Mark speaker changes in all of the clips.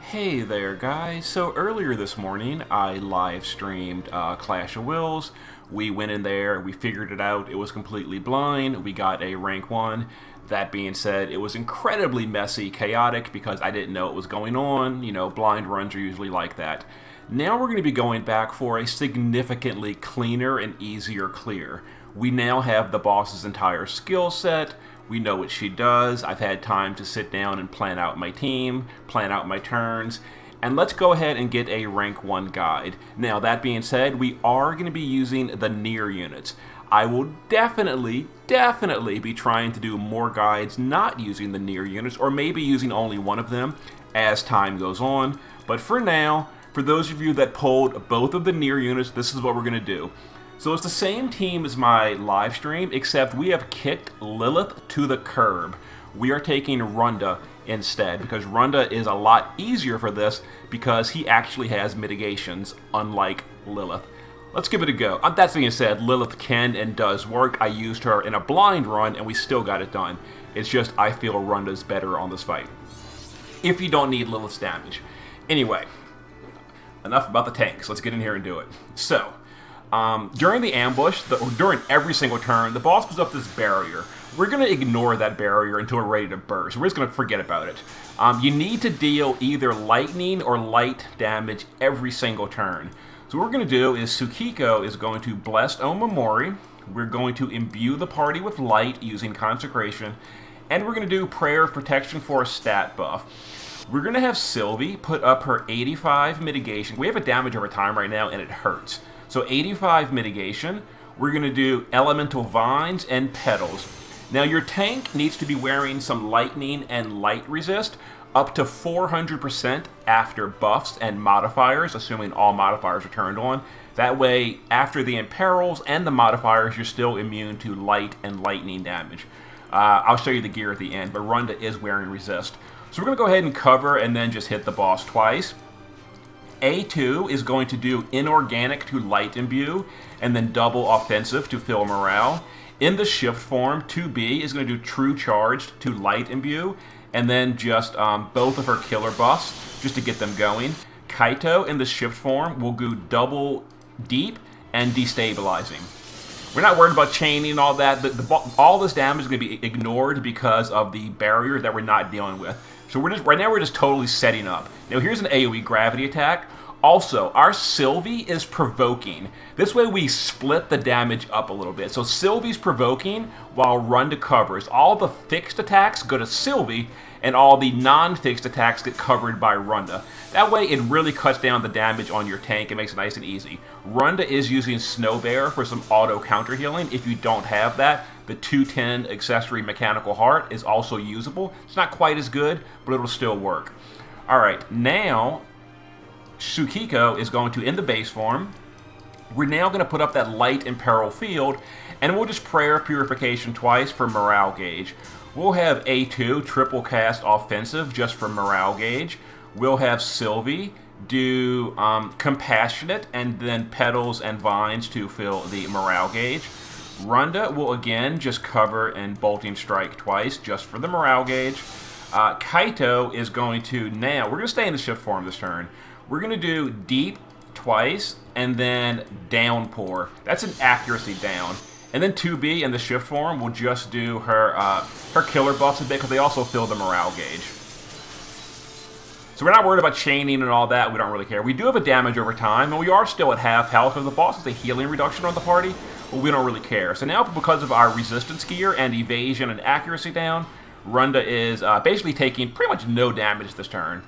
Speaker 1: Hey there, guys. So earlier this morning, I live streamed Clash of Wills. We went in there, we figured it out. It was completely blind. We got a rank 1. That being said, it was incredibly messy, chaotic, because I didn't know what was going on. You know, blind runs are usually like that. Now we're going to be going back for a significantly cleaner and easier clear. We now have the boss's entire skill set. We know what she does. I've had time to sit down and plan out my team, plan out my turns, and let's go ahead and get a rank 1 guide. Now, that being said, we are going to be using the Nier units. I will definitely be trying to do more guides not using the Nier units, or maybe using only one of them as time goes on. But for now, for those of you that pulled both of the Nier units, this is what we're going to do. So it's the same team as my live stream, except we have kicked Lilith to the curb. We are taking Runda instead, because Runda is a lot easier for this because he actually has mitigations, unlike Lilith. Let's give it a go. That being said, Lilith can and does work. I used her in a blind run, and we still got it done. It's just I feel Runda's better on this fight, if you don't need Lilith's damage. Anyway, enough about the tanks. Let's get in here and do it. So, during the ambush, during every single turn, the boss puts up this barrier. We're going to ignore that barrier until we're ready to burst. We're just going to forget about it. You need to deal either lightning or light damage every single turn. So what we're going to do is Tsukiko is going to Blessed Omamori. We're going to imbue the party with light using Consecration. And we're going to do Prayer of Protection for a stat buff. We're going to have Sylvie put up her 85 mitigation. We have a damage over time right now, and it hurts. So 85 mitigation. We're going to do Elemental Vines and Petals. Now your tank needs to be wearing some Lightning and Light Resist up to 400% after buffs and modifiers, assuming all modifiers are turned on. That way, after the Imperils and the modifiers, you're still immune to Light and Lightning damage. I'll show you the gear at the end, but Runda is wearing Resist. So we're going to go ahead and cover and then just hit the boss twice. A2 is going to do Inorganic to Light Imbue, and then double Offensive to fill morale. In the shift form, 2B is going to do True Charged to Light Imbue, and then just both of her killer buffs, just to get them going. Kaito, in the shift form, will do double Deep and Destabilizing. We're not worried about chaining and all that. All this damage is going to be ignored because of the barrier that we're not dealing with. So right now we're just totally setting up. Now here's an AoE gravity attack. Also, our Sylvie is provoking. This way we split the damage up a little bit. So Sylvie's provoking while Runda covers. All the fixed attacks go to Sylvie, and all the non-fixed attacks get covered by Runda. That way it really cuts down the damage on your tank and makes it nice and easy. Runda is using Snow Bear for some auto counter healing. If you don't have that, the 210 accessory Mechanical Heart is also usable. It's not quite as good, but it'll still work. Alright, now Tsukiko is going to, in the base form, we're now going to put up that Light Imperil field, and we'll just Prayer Purification twice for morale gauge. We'll have A2 triple cast Offensive just for morale gauge. We'll have Sylvie do Compassionate and then Petals and Vines to fill the morale gauge. Runda will again just cover and Bolting Strike twice just for the morale gauge. Kaito is going to now, we're going to stay in the shift form this turn. We're going to do Deep twice and then Downpour. That's an accuracy down. And then 2B in the shift form will just do her killer buffs a bit because they also fill the morale gauge. So we're not worried about chaining and all that. We don't really care. We do have a damage over time, and we are still at half health because the boss has a healing reduction on the party, but we don't really care. So now, because of our resistance gear and evasion and accuracy down, Runda is basically taking pretty much no damage this turn.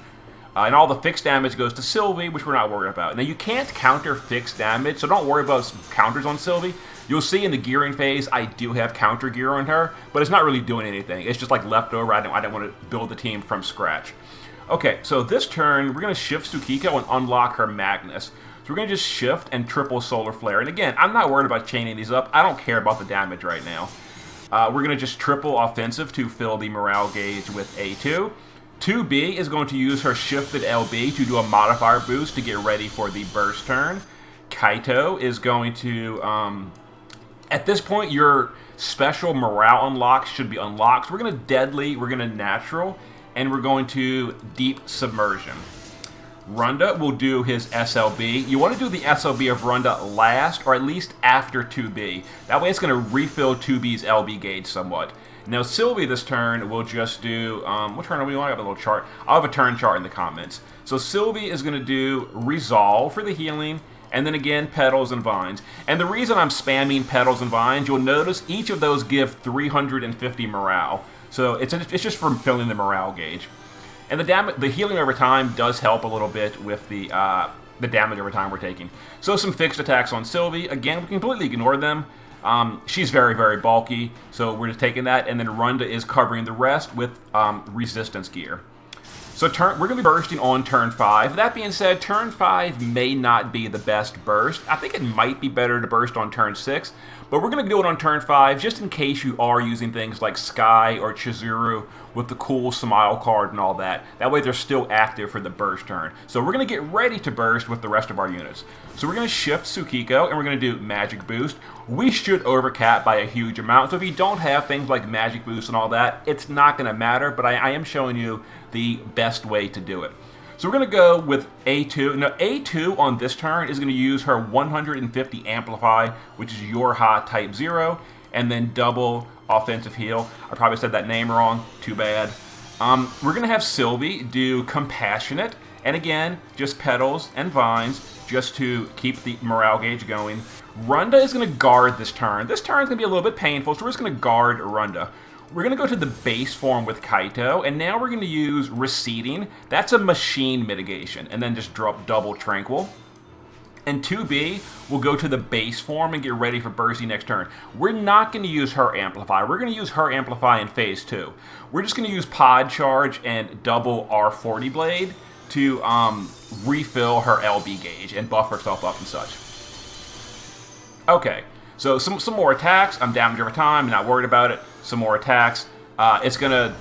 Speaker 1: And all the fixed damage goes to Sylvie, which we're not worried about. Now, you can't counter fixed damage, so don't worry about counters on Sylvie. You'll see in the gearing phase, I do have counter gear on her, but it's not really doing anything. It's just like leftover. I don't want to build the team from scratch. Okay, so this turn, we're going to shift Tsukiko and unlock her Magnus. So we're going to just shift and triple Solar Flare. And again, I'm not worried about chaining these up. I don't care about the damage right now. We're going to just triple Offensive to fill the morale gauge with A2. 2B is going to use her shifted LB to do a modifier boost to get ready for the burst turn. Kaito is going to, at this point, your special morale unlocks should be unlocked. So we're going to Deadly, we're going to Natural, and we're going to Deep Submersion. Runda will do his SLB. You want to do the SLB of Runda last, or at least after 2B. That way it's going to refill 2B's LB gauge somewhat. Now Sylvie this turn will just do, what turn are we on? I have a little chart. I'll have a turn chart in the comments. So Sylvie is going to do Resolve for the healing, and then again, Petals and Vines. And the reason I'm spamming Petals and Vines, you'll notice each of those give 350 morale. So it's just for filling the morale gauge. And the healing over time does help a little bit with the damage over time we're taking. So some fixed attacks on Sylvie. Again, we completely ignore them. She's very, very bulky, so we're just taking that. And then Runda is covering the rest with resistance gear. So we're going to be bursting on turn 5. That being said, turn 5 may not be the best burst. I think it might be better to burst on turn 6. But we're going to do it on turn 5 just in case you are using things like Sky or Chizuru with the cool Smile card and all that. That way they're still active for the burst turn. So we're going to get ready to burst with the rest of our units. So we're going to shift Tsukiko and we're going to do Magic Boost. We should overcap by a huge amount. So if you don't have things like Magic Boost and all that, it's not going to matter. But I am showing you the best way to do it. So we're going to go with A2. Now, A2 on this turn is going to use her 150 Amplify, which is Yorha Type 0, and then double Offensive Heal. I probably said that name wrong. Too bad. We're going to have Sylvie do Compassionate, and again, just Petals and Vines, just to keep the morale gauge going. Runda is going to guard this turn. This turn is going to be a little bit painful, so we're just going to guard Runda. We're going to go to the base form with Kaito, and now we're going to use Receding. That's a machine mitigation, and then just drop double Tranquil. And 2B will go to the base form and get ready for bursting next turn. We're not going to use her Amplify. We're going to use her Amplify in Phase 2. We're just going to use Pod Charge and double R40 Blade to refill her LB gauge and buff herself up and such. Okay, so some more attacks. I'm damage over time. I'm not worried about it. Some more attacks. It's going to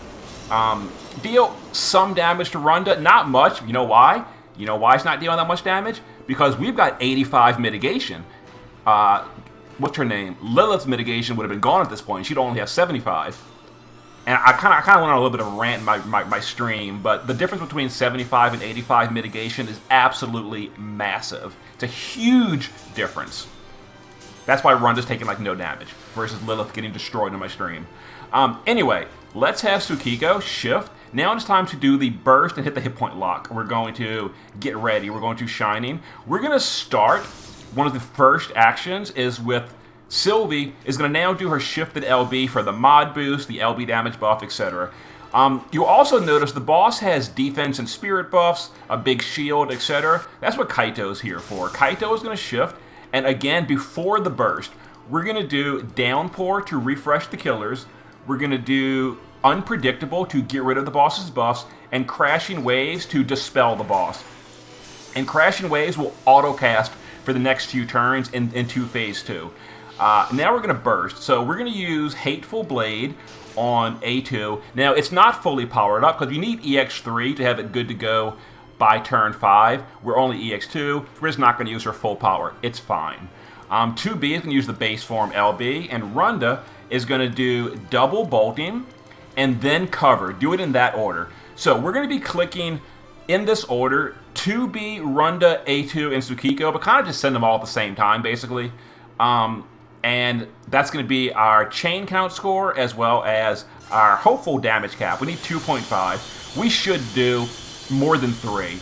Speaker 1: deal some damage to Runda. Not much. You know why? You know why it's not dealing that much damage? Because we've got 85 mitigation. What's her name? Lilith's mitigation would have been gone at this point. She'd only have 75. And I kind of went on a little bit of a rant in my stream, but the difference between 75 and 85 mitigation is absolutely massive. It's a huge difference. That's why Runda's taking like no damage versus Lilith getting destroyed in my stream. Anyway, let's have Tsukiko shift. Now it's time to do the burst and hit the hit point lock. We're going to get ready. We're going to Shining. We're going to start. One of the first actions is with Sylvie is going to now do her shifted LB for the mod boost, the LB damage buff, etc. You'll also notice the boss has defense and spirit buffs, a big shield, etc. That's what Kaito's here for. Kaito is going to shift. And again, before the burst, we're going to do Downpour to refresh the killers. We're going to do Unpredictable to get rid of the boss's buffs. And Crashing Waves to dispel the boss. And Crashing Waves will auto-cast for the next few turns into Phase 2. Now we're going to burst. So we're going to use Hateful Blade on A2. Now, it's not fully powered up because you need EX3 to have it good to go by turn 5. We're only EX2. We're just not going to use her full power. It's fine. 2B is going to use the base form LB, and Runda is going to do double bolting and then cover. Do it in that order. So we're going to be clicking in this order: 2B, Runda, A2, and Tsukiko, but kind of just send them all at the same time, basically. And that's going to be our chain count score as well as our hopeful damage cap. We need 2.5. We should do more than 3.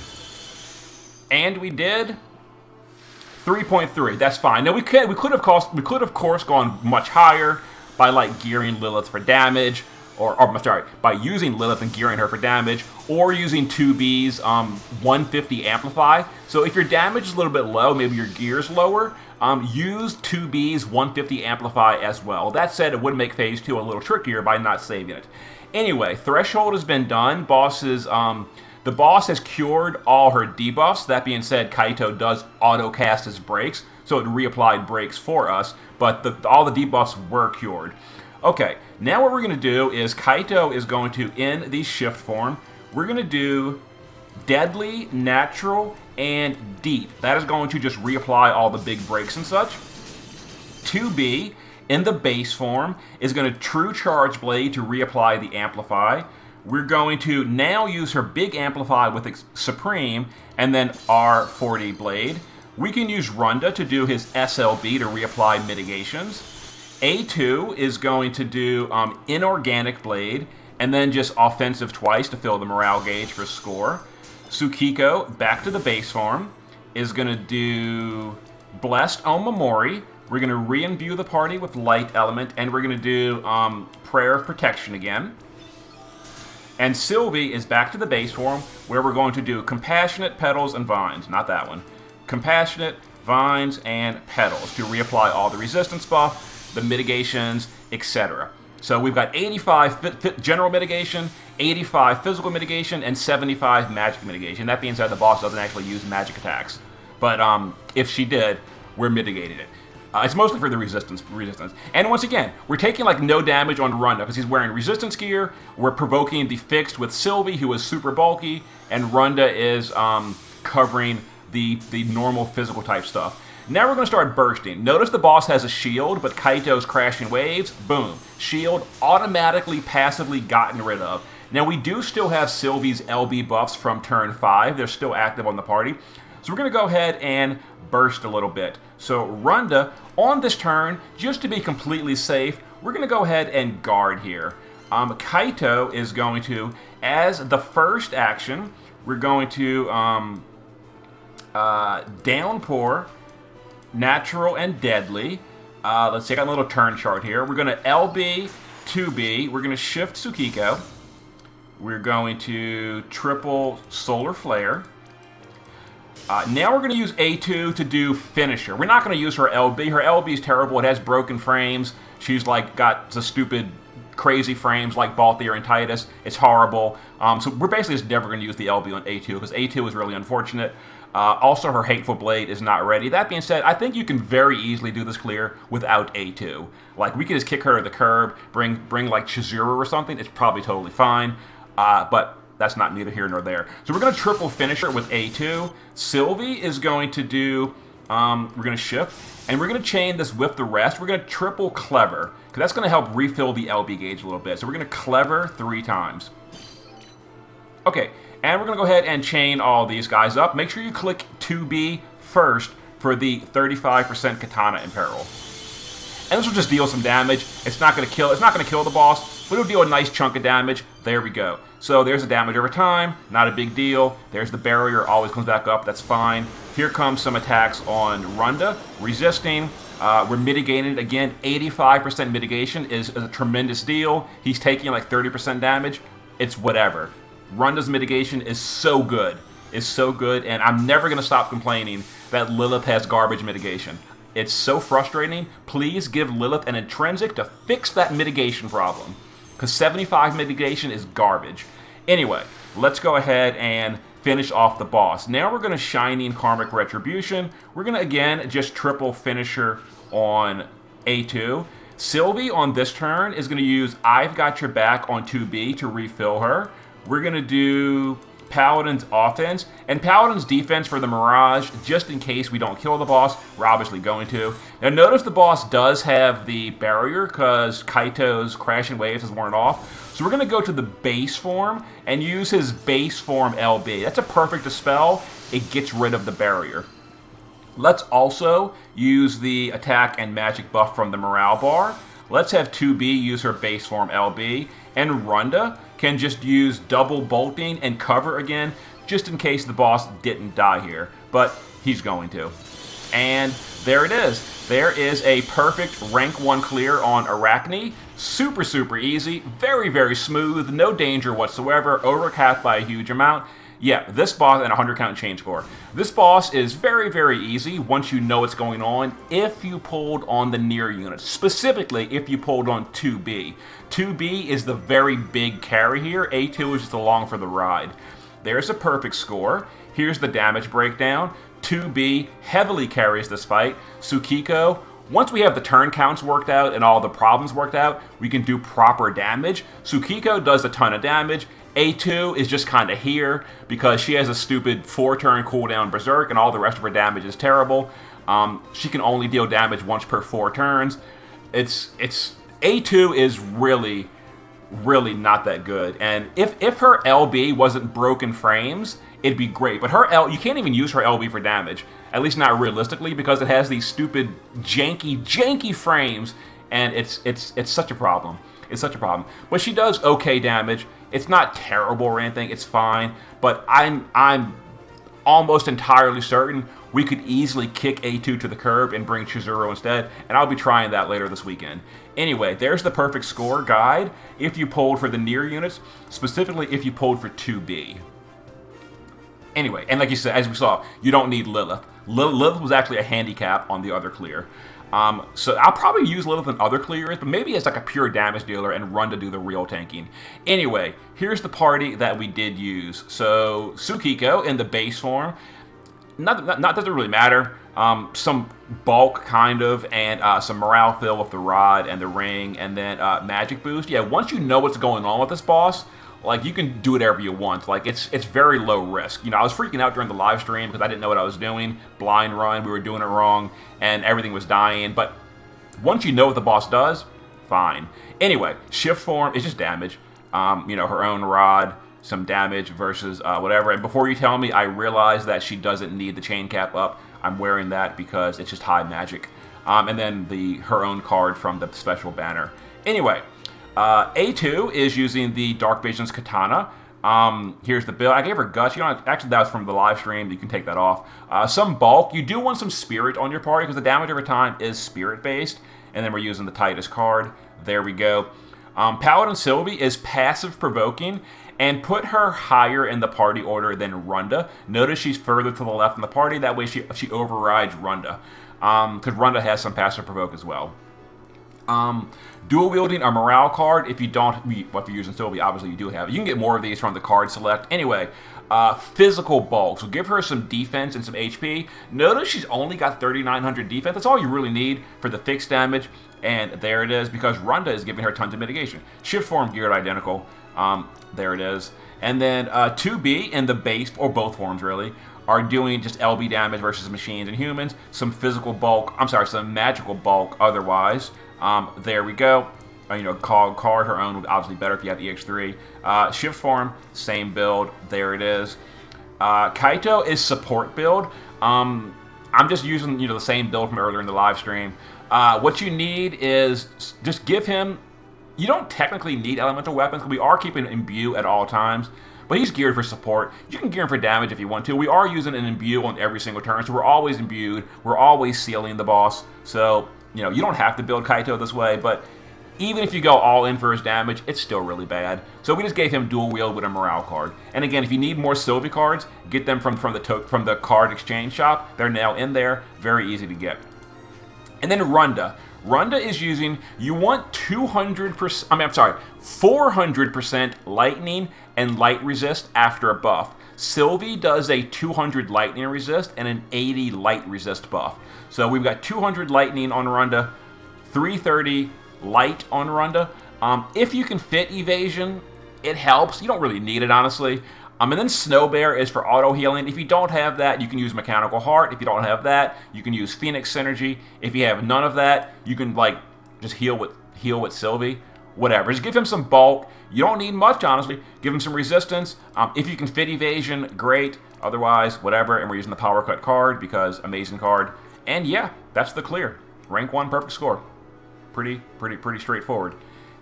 Speaker 1: And we did 3.3. That's fine. Now we could of course gone much higher by like gearing Lilith for damage, or sorry, by using Lilith and gearing her for damage, or using 2B's 150 Amplify. So if your damage is a little bit low, maybe your gear's lower, use 2B's 150 Amplify as well. That said, it would make Phase 2 a little trickier by not saving it. Anyway, Threshold has been done. The boss has cured all her debuffs. That being said, Kaito does auto-cast his breaks, so it reapplied breaks for us, but all the debuffs were cured. Okay, now what we're going to do is Kaito is going to, in the shift form, we're going to do Deadly, Natural, and Deep. That is going to just reapply all the big breaks and such. 2B, in the base form, is going to True Charge Blade to reapply the Amplify. We're going to now use her big amplify with Supreme and then R40 Blade. We can use Runda to do his SLB to reapply mitigations. A2 is going to do Inorganic Blade and then just offensive twice to fill the morale gauge for score. Tsukiko, back to the base form, is going to do Blessed Omamori. We're going to re-imbue the party with Light Element, and we're going to do Prayer of Protection again. And Sylvie is back to the base form, where we're going to do Compassionate, Petals, and Vines. Not that one. Compassionate, Vines, and Petals to reapply all the resistance buff, the mitigations, etc. So we've got 85 general mitigation, 85 physical mitigation, and 75 magic mitigation. That being said, the boss doesn't actually use magic attacks. But if she did, we're mitigating it. It's mostly for the resistance. And once again, we're taking like no damage on Runda because he's wearing resistance gear. We're provoking the fixed with Sylvie, who is super bulky, and Runda is covering the normal physical type stuff. Now we're going to start bursting. Notice the boss has a shield, but Kaito's crashing waves. Boom. Shield automatically, passively gotten rid of. Now we do still have Sylvie's LB buffs from turn 5. They're still active on the party. So we're going to go ahead and burst a little bit. So Runda, on this turn, just to be completely safe, we're going to go ahead and guard here. Kaito is going to, as the first action, we're going to Downpour, Natural, and Deadly. Let's take a little turn chart here. We're going to LB, 2B. We're going to shift Tsukiko. We're going to triple Solar Flare. Now we're going to use A2 to do Finisher. We're not going to use her LB. Her LB is terrible. It has broken frames. She's like got the stupid crazy frames like Balthier and Titus. It's horrible. So we're basically just never going to use the LB on A2 because A2 is really unfortunate. Also, her Hateful Blade is not ready. That being said, I think you can very easily do this clear without A2. Like, we could just kick her to the curb, bring like Chizuru or something. It's probably totally fine. But that's not neither here nor there. So we're going to triple Finisher with A2. Sylvie is going to do, we're going to shift, and we're going to chain this with the rest. We're going to triple Clever, because that's going to help refill the LB gauge a little bit. So we're going to Clever 3 times. Okay, and we're going to go ahead and chain all these guys up. Make sure you click 2B first for the 35% Katana Imperil. And this will just deal some damage. It's not going to kill the boss, but it'll deal a nice chunk of damage. There we go. So there's the damage over time, not a big deal. There's the barrier, always comes back up, that's fine. Here comes some attacks on Runda, resisting. We're mitigating it again. 85% mitigation is a tremendous deal. He's taking like 30% damage. It's whatever. Runda's mitigation is so good. It's so good, and I'm never going to stop complaining that Lilith has garbage mitigation. It's so frustrating. Please give Lilith an intrinsic to fix that mitigation problem, because 75 mitigation is garbage. Anyway, let's go ahead and finish off the boss. Now we're going to Shining Karmic Retribution. We're going to, again, just triple Finisher on A2. Sylvie, on this turn, is going to use I've Got Your Back on 2B to refill her. We're going to do Paladin's offense and Paladin's defense for the Mirage, just in case we don't kill the boss. We're obviously going to. Now notice the boss does have the barrier because Kaito's Crashing Waves has worn off. So we're going to go to the base form and use his base form LB. That's a perfect dispel. It gets rid of the barrier. Let's also use the attack and magic buff from the morale bar. Let's have 2B use her base form LB, and Runda can just use double bolting and cover again, just in case the boss didn't die here, but he's going to. And there it is. There is a perfect rank 1 clear on ARach-2. Super, super easy, very, very smooth, no danger whatsoever, overcapped by a huge amount. Yeah, this boss, and 100 count chain score. This boss is very, very easy once you know what's going on if you pulled on the Nier unit. Specifically, if you pulled on 2B. 2B is the very big carry here. A2 is just along for the ride. There's a perfect score. Here's the damage breakdown. 2B heavily carries this fight. Tsukiko, once we have the turn counts worked out and all the problems worked out, we can do proper damage. Tsukiko does a ton of damage. A2 is just kind of here because she has a stupid 4-turn cooldown Berserk and all the rest of her damage is terrible. She can only deal damage once per 4 turns. A2 is really, really not that good. And if her LB wasn't broken frames, it'd be great. But you can't even use her LB for damage, at least not realistically, because it has these stupid janky frames, and it's such a problem. It's such a problem. But she does okay damage. It's not terrible or anything. It's fine. But I'm almost entirely certain we could easily kick A2 to the curb and bring Chizuru instead, and I'll be trying that later this weekend. Anyway, there's the perfect score guide if you pulled for the Nier units, specifically if you pulled for 2B. Anyway, and like you said, as we saw, you don't need Lilith. Lilith was actually a handicap on the other clear. So I'll probably use Lilith in other clears, but maybe as like a pure damage dealer and run to do the real tanking. Anyway, here's the party that we did use. So Tsukiko in the base form, not doesn't really matter. Some bulk kind of, and some morale fill with the rod and the ring, and then magic boost. Yeah, once you know what's going on with this boss, like, you can do whatever you want. Like, it's very low risk. You know, I was freaking out during the live stream because I didn't know what I was doing. Blind run, we were doing it wrong, and everything was dying. But once you know what the boss does, fine. Anyway, shift form is just damage. You know, her own rod, some damage versus whatever. And before you tell me, I realize that she doesn't need the chain cap up. I'm wearing that because it's just high magic. And then her own card from the special banner. Anyway. A2 is using the Dark Vision's Katana. Here's the build. I gave her Guts. You know, actually, that was from the live stream. You can take that off. Some bulk. You do want some Spirit on your party because the damage over time is Spirit-based. And then we're using the Titus card. There we go. Paladin Sylvie is passive provoking, and put her higher in the party order than Runda. Notice she's further to the left in the party. That way she overrides Runda. Because Runda has some passive provoke as well. Dual wielding a morale card. If you don't, what you're using Sylvie, obviously you do have it. You can get more of these from the card select. Anyway, physical bulk. So give her some defense and some HP. Notice she's only got 3,900 defense. That's all you really need for the fixed damage. And there it is, because Runda is giving her tons of mitigation. Shift form geared identical. There it is. And then 2B in the base, or both forms really, are doing just LB damage versus machines and humans. Some physical bulk. I'm sorry, some magical bulk otherwise. There we go. You know, card her own would obviously better if you have EX3. Shift form, same build. There it is. Kaito is support build. I'm just using, you know, the same build from earlier in the live stream. What you need is just give him. You don't technically need elemental weapons because we are keeping imbue at all times. But he's geared for support. You can gear him for damage if you want to. We are using an imbue on every single turn, so we're always imbued. We're always sealing the boss. So, you know, you don't have to build Kaito this way, but even if you go all in for his damage, it's still really bad. So we just gave him dual wield with a morale card. And again, if you need more Sylvie cards, get them from the card exchange shop. They're now in there. Very easy to get. And then Runda. Runda is using, you want 400% lightning and light resist after a buff. Sylvie does a 200 lightning resist and an 80 light resist buff. So we've got 200 lightning on Runda, 330 light on Runda. If you can fit evasion, it helps. You don't really need it, honestly. And then Snow Bear is for auto healing. If you don't have that, you can use Mechanical Heart. If you don't have that, you can use Phoenix Synergy. If you have none of that, you can like just heal with Sylvie. Whatever. Just give him some bulk. You don't need much, honestly. Give him some resistance. If you can fit evasion, great. Otherwise, whatever. And we're using the Power Cut card because amazing card. And yeah, that's the clear. Rank 1 perfect score. Pretty straightforward.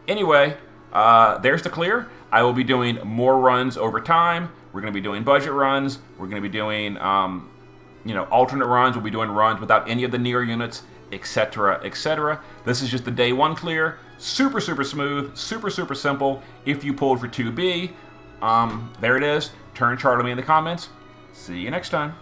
Speaker 1: Anyway, there's the clear. I will be doing more runs over time. We're going to be doing budget runs. We're going to be doing, you know, alternate runs. We'll be doing runs without any of the Nier units, etc., etc. This is just the day 1 clear. Super smooth. Super simple. If you pulled for 2B, there it is. Turn chart on me in the comments. See you next time.